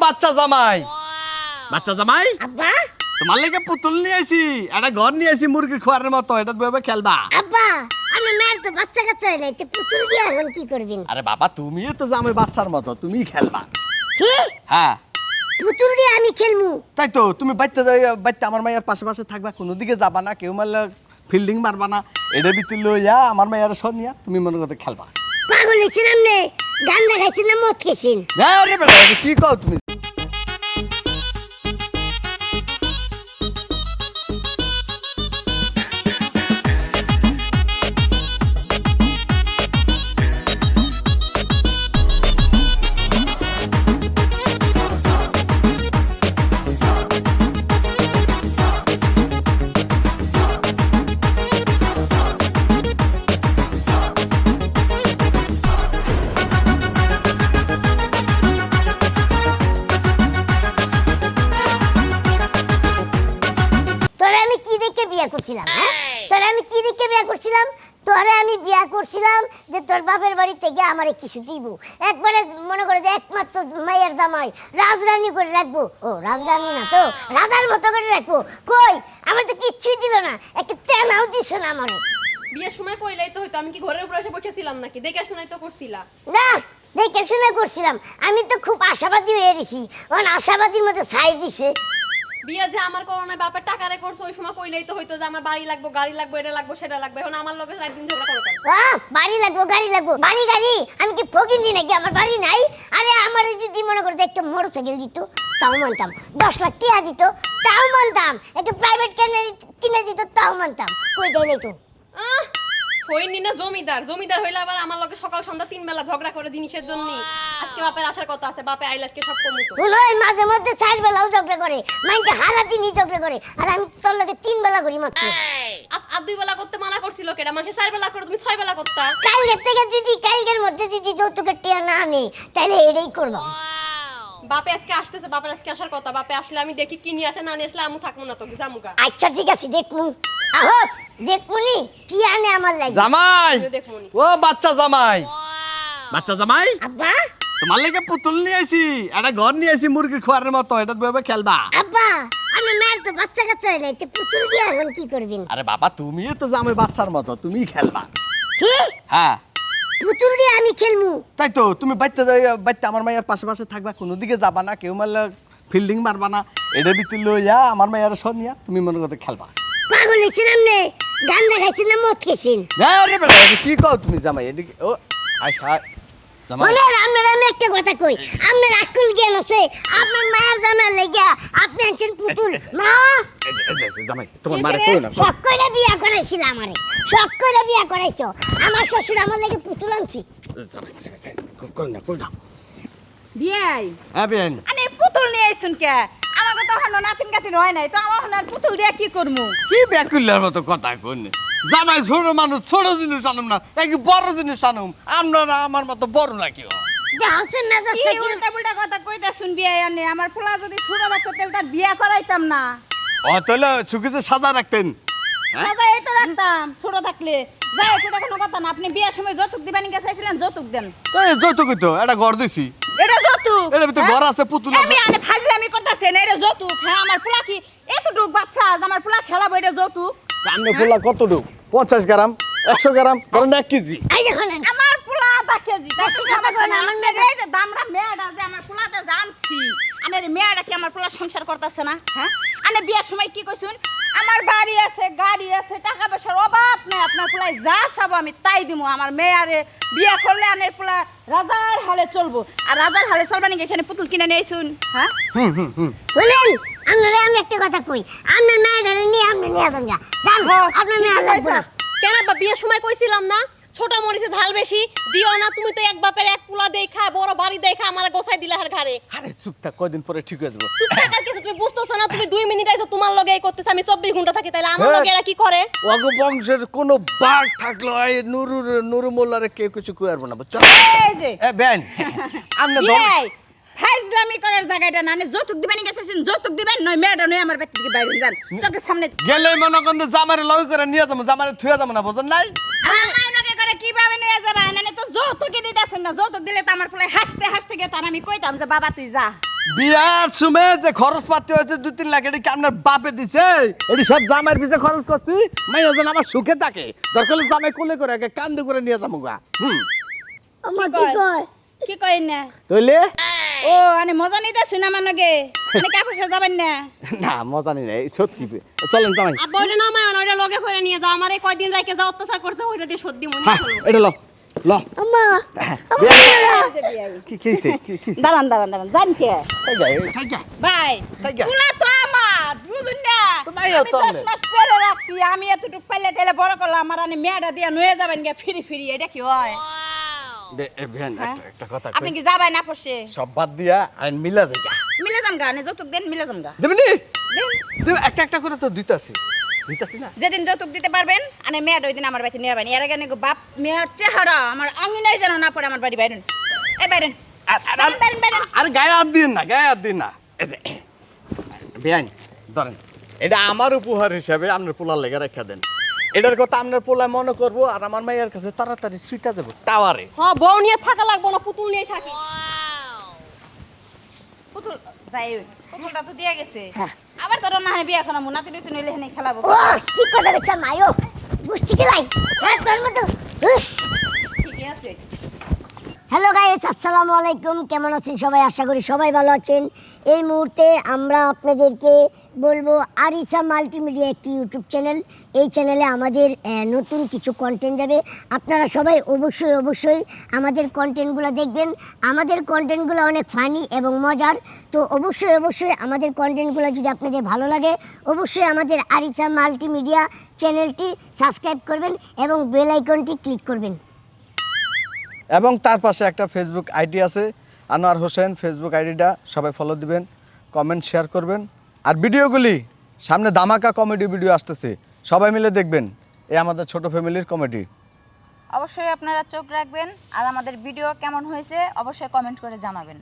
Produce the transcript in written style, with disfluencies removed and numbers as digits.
বাচ্চা জামাই বাচ্চা জামাই আব্বা তোমার লেগে পুতুল নিয়ে আইছি একটা ঘর নিয়ে আইছি মুরগি খোয়ারের মতো এটা বইবে খেলবা আব্বা আমার মায়ের তো বাচ্চা কাচ্চা হয়ে নাই পুতুল দিয়ে এখন কি করবেন আরে বাবা তুমিও তো জামাই বাচ্চার মতো তুমি খেলবা কি হ্যাঁ পুতুল দিয়ে আমি খেলমু তাই তো তুমি বাইতে বাইতে আমার মায়ের পাশে পাশে থাকবা কোনো দিকে যাবা না কেউ মারলে ফিল্ডিং মারবা না এটা ভিতরে লইয়া আমার মায়ের সনিয়া তুমি মনে করতে খেলবা পাগল হয়েছেন আপনি গান দেখাইছেন না মদ খেয়েছেন আরে বেটা কি কও তুমি তোরে আমি কি দেখে বিয়ে করছিলাম হ্যাঁ তোরে আমি কি দেখে বিয়ে করছিলাম তোরে আমি বিয়ে করছিলাম যে তোর বাপের বাড়ি থেকে আমারে কিছু দিব একবারে মনে করে যে একমাত্র মায়ের জামাই রাজরানী করে রাখবো ও রাজরানী না তো রাজার মতো করে রাখবো কই আমার তো কিচ্ছুই দিল না একটা তেনাও দিছ না আমারে বিয়ের সময় কইলাই তো হয়তো আমি কি ঘরের উপরে এসে বসেছিলাম নাকি দেখে শুনাই তো করছিলা না দেখে শুনে করছিলাম আমি তো খুব আশাবাদী হয়ে গেছি কারণ আশাবাদীর মতো ছাই দিছে বিয়ে যে আমার করোনায় বাপের টাকা রে করছে ওই সময় কইলাই তো হয়তো যে আমার বাড়ি লাগবে গাড়ি লাগবে এটা লাগবে সেটা লাগবে এখন আমার লগে একদিন ঝগড়া করো কেন বাড়ি লাগবো গাড়ি লাগবো বাড়ি গাড়ি আমি কি ফকিনি নাকি আমার বাড়ি নাই আরে আমার যদি মনে করতে একটা মোটরসাইকেল দিত তাও মানতাম 10 লাখ টাকা দিত তাও মানতাম একটা প্রাইভেট কিনে দিত তাও মানতাম কই দেয় নাই তো হইনি না জমিদার হইলে আবার আমার লগে সকাল সন্ধ্যা 3 বেলা ঝগড়া করে জিনিসের জন্য আজকে বাপের আসার কথা আছে বাপে আইলাসকে সব কমতো হলোই মাঝে মধ্যে 4 বেলাও ঝগড়া করে মাইন্ডে হারা দিনই ঝগড়া করে আর আমি তোর লগে 3 বেলা করি মাত্র আর 2 বেলা করতে মানা করছিল কেডা মাসে 4 বেলা করে তুমি 6 বেলা করতা কালকের মধ্যে যদি যৌতুকের টিয়া না নে তাহলে এটাই করবো বাপে আজকে আসতেছে বাপের আজকে আসার কথা বাপে আসলে আমি দেখি কি নিয়ে আসে না নিয়ে আসলে আমু থাকবো না তো জামুকা আচ্ছা ঠিক আছে দেখমু আহো দেখমুনি কি আনে আমার লাগে জামাই দেখমুনি ও বাচ্চা জামাই বাচ্চা জামাই আব্বা তোমার লেগে পুতুল নিয়ে আইছি একটা ঘর নিয়ে আইছি মুরগি খোয়ারের মতো এটা বইবে খেলবা আব্বা আমার মায়ের তো বাচ্চা কাচ্চা হয়ে নাই পুতুল দিয়ে এখন কি করবেন আরে বাবা তুমিও তো জামাই বাচ্চার মতো তুমি খেলবা কি হ্যাঁ পুতুল দিয়ে আমি খেলমু তাই তো তুমি বাইতে বাইতে আমার মায়ের পাশে পাশে থাকবা কোনো দিকে যাবা না কেউ মারলে ফিল্ডিং মারবা না এটা ভিতরে লইয়া আমার মায়ের সনিয়া তুমি মনে করতে খেলবা পাগল হয়েছেন আপনি গান দেখাইছেন না মদ খেয়েছেন আরে বেটা কি কও তুমি জামাই এদিকে ও আয়শা জামাই বলে আপনার আমি একটা কথা কই আপনার আকুল জ্ঞান আছে আপনার মায়ের জামাই লাগিয়া আপনি আনছেন পুতুল মা জামাই তোমার মারে কই না সব কইরা বিয়া করাইছিল আমারে সব কইরা বিয়া করাইছো আমার শ্বশুর আমার লাগি পুতুল আনছি জামাই কই না বিয়াই হ্যাঁ বেন আনে পুতুল নিয়ে আইছুন কে আমাকে তো হলো নাতিন কাতিন হয় নাই তো আমার হলো পুতুল দিয়ে কি করমু কি ব্যাকুলের মতো কথা কোন জামাই ছোট মানুষ ছোট জিনিস আনুম না এই বড় জিনিস আনুম আপনারা আমার মতো বড় নাকি যে হোসেন মেজাজ কি উল্টা পুল্টা কথা কইতা শুন বিয়াই আনে আমার পোলা যদি ছোট থাকতো তাহলে তার বিয়া করাইতাম না ও তাহলে সুখেছে সাজা রাখতেন সাজা এই তো রাখতাম ছোট থাকলে যাই এটা কোনো কথা না আপনি বিয়ার সময় যৌতুক দিবেন কে চাইছিলেন যৌতুক দেন তো যৌতুক তো এটা ঘর দিছি এটা যৌতুক এর ভিতরে ঘর আছে পুতুল আমি আছে আনে ফাজলামি করতেছেন এটা যৌতুক হ্যাঁ আমার পোলা কি এতটুক বাচ্চা আজ আমার পোলা খেলাবো এটা যৌতুক সামনে পোলা কতটুক 50 গ্রাম 100 গ্রাম ধরেন 1 কেজি এই দেখুন আমার পোলা আধা কেজি বেশি কথা কয় না, আমার মেয়েটা- এই যে দামরা মেয়েটা যে আমার পোলাতে জানছি আনের মেয়েটা কি আমার পোলা সংসার করতেছে না হ্যাঁ আনে বিয়ার সময় কি কইছুন আমার বাড়ি আছে গাড়ি আছে টাকা পয়সার অভাব নাই আপনার পোলাই যা চাবো আমি তাই দিমু আমার মেয়ারে বিয়া করলে আনের পোলা রাজার হালে চলবো আর রাজার হালে চলবা নাকি এখানে পুতুল কিনে নিয়ে আইছুন হ্যাঁ শুনেন আপনারা আমি একটা কথা কই আপনার মেয়েটা নিয়ে আপনি নিয়ে যান গা যান আপনার মেয়ে লাগবে না কেন বা বিয়ের সময় কইছিলাম না ছোট মরিচে ঝাল বেশি দিও না তুমি তো এক বাপের এক পোলা দেখা বড় বাড়ি দেখা আমার গোছাই দিলে হার ঘরে আরে চুপ থাক কয়দিন পরে ঠিক হয়ে যাবো চুপ থাকার কিছু তুমি বুঝতেছ না তুমি 2 মিনিট আইছো তোমার লগে এই করতেছ আমি 24 ঘন্টা থাকি তাইলে আমার লগে এরা কি করে অগ বংশের কোনো বাঘ থাকলো এই নুরু মোল্লারে কেউ কিছু কইরব না বুঝছো এই যে এ বেন আমনে বিয়াই ফাইজলামি করার জায়গাটা না যৌতুক দিবেন গেছেন যৌতুক দিবেন নয় মেয়েটা নয় আমার বাড়ি থেকে বাইরে যান চোখের সামনে গেলে মনে করেন জামারে লই করে নিয়ে যাবো জামারে থুয়ে যাবো না বুঝেন নাই আমার মাইনাকে করে কিভাবে নিয়ে যাবে না তো যৌতুকই দিতেছেন না যৌতুক দিলে তো আমার পোলাই হাসতে হাসতে গিয়ে তার আমি কইতাম যে বাবা তুই যা বিয়ার সময় যে খরচ পাতি হয়েছে 2-3 লাখ এটা কি আপনার বাপে দিছে? এটি সব জামাইয়ের পিছে খরচ করছি, মাইয়া যেন আমার সুখে থাকে। দরকার হলে জামাই কোলে করে একে কান্দে করে নিয়ে যাবো গা। আমার কি কয় কি কই না তাইলে ও আনে মজা নিতেছ না মানগে আনে কাপড় যাবেন না না মজা নেই, এই সত্যি। চলেন জামাই। আব্বা ওইটা নামায় না, ওইটা লগে করে নিয়ে যাও। আমার এই কয়দিন রাইকে যা অত্যাচার করছে ওইটা দিয়ে সত্যি মনে হ্যাঁ হলো। এটা ল ল। আম্মা কি কি হইছে? কি কি দাঁড়ান দাঁড়ান দাঁড়ান জানকে থাইকা ভাই থাইকা। পুলা তো আমার বুঝুন না তো মাইয়া আমি তো 10 আমনে। মাস পরে রাখছি আমি এতটুক পাইলে টেলে বড় করলাম আমার আনে মেয়েটা দিয়া নয়ে যাবেন গে ফিরি ফিরি এটা কি হয় বেন একটা কথা আপনি কই। কি যাবেন না পড়ছে সব বাদ দিয়া আইন মিলা যাইগা। মিলে যাম গা আনে যৌতুক দেন মিলে যাম গা দেবনি? দেন দেব একটা একটা করে তো দিতাছি না। যেদিন যৌতুক দিতে পারবেন আনে মেয়েটা ওই দিন আমার বাড়িতে নিয়ে যাবেন এর আগে নাকি বাপ মেয়ের চেহারা আমার আঙিনায় যেন না পড়ে আমার বাড়ি বাইরেন এই বাইরেন আরে গায়ে হাত দিন না, গায়ে হাত দিন না। এই যে বেআইন ধরেন, এটা আমার উপহার হিসাবে আপনার পোলার লেগে রেখে দেন। এটার কথা আপনার পোলা মনে করবো আর আমার মাইয়ার কাছে তাড়াতাড়ি সুইটা দেবো টাওয়ারে। হ্যাঁ বউ নিয়ে থাকা লাগবো না, পুতুল নিয়ে থাকি। পুতুল যাই পুতুলটা তো দিয়ে গেছে হ্যাঁ। আবার তোর না বিয়ে এখন মুনাতি লইতে নইলে হেনে খেলাবো ও কি কথা বলছ মায়ো বুঝছি কি লাই হ্যাঁ তোর মতো ঠিকই আছে হ্যালো গাইস, আসসালামু আলাইকুম। কেমন আছেন সবাই? আশা করি সবাই ভালো আছেন। এই মুহূর্তে আমরা আপনাদেরকে বলবো আরিসা মাল্টিমিডিয়া একটি ইউটিউব চ্যানেল। এই চ্যানেলে আমাদের নতুন কিছু কন্টেন্ট যাবে। আপনারা সবাই অবশ্যই আমাদের কন্টেন্টগুলো দেখবেন। আমাদের কন্টেন্টগুলো অনেক ফানি এবং মজার। তো অবশ্যই আমাদের কন্টেন্টগুলো যদি আপনাদের ভালো লাগে অবশ্যই আমাদের আরিসা মাল্টিমিডিয়া চ্যানেলটি সাবস্ক্রাইব করবেন এবং বেল আইকনটি ক্লিক করবেন। এবং তার পাশে একটা ফেসবুক আইডি আছে আনোয়ার হোসেন। ফেসবুক আইডিটা সবাই ফলো দিবেন, কমেন্ট শেয়ার করবেন। আর ভিডিওগুলি সামনে ধামাকা কমেডি ভিডিও আসতেছে, সবাই মিলে দেখবেন। এই আমাদের ছোট ফ্যামিলির কমেডি। অবশ্যই আপনারা চোখ রাখবেন আর আমাদের ভিডিও কেমন হয়েছে অবশ্যই কমেন্ট করে জানাবেন।